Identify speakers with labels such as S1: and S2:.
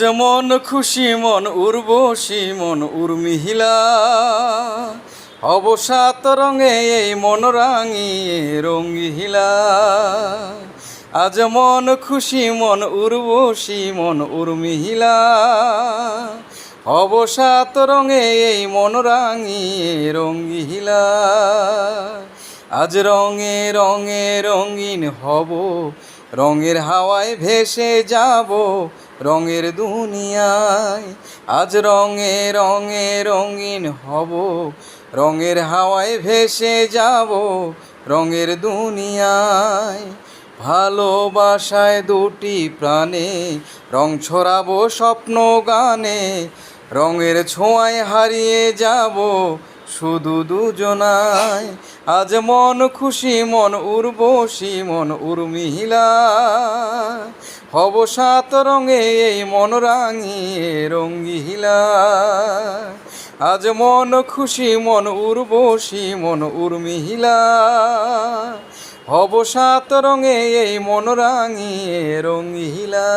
S1: যেমন খুশি মন উর্বশী মন উর্মিহিলা, অবসাত রঙে এই মন রাঙিয়ে রঙ্গিহিলা। আজ মন খুশি মন উর্বশী মন উর্মিহিলা, অবসাত রঙে এই মন রাঙিয়ে রঙ্গিহিলা। আজ রঙে রঙে রঙিন হব, রঙের হাওয়ায় ভেসে যাব রঙের দুনিয়ায়। আজ রঙে রঙে রঙিন হব, রঙের হাওয়ায় ভেসে যাব রঙের দুনিয়ায়। ভালোবাসায় দুটি প্রাণে রং ছড়াবো স্বপ্ন গানে, রঙের ছোঁয়ায় হারিয়ে যাব শুধু দুজনায়। আজ মন খুশি মন উর্বশী মন উর্মিহিলা, হব সাত রঙে এই মন রাঙিয়ে রঙ্গিহিলা। আজ মন খুশি মন উর্বশী মন উর্মিহিলা, হব সাত রঙে এই মন রাঙিয়ে রঙ্গিহিলা।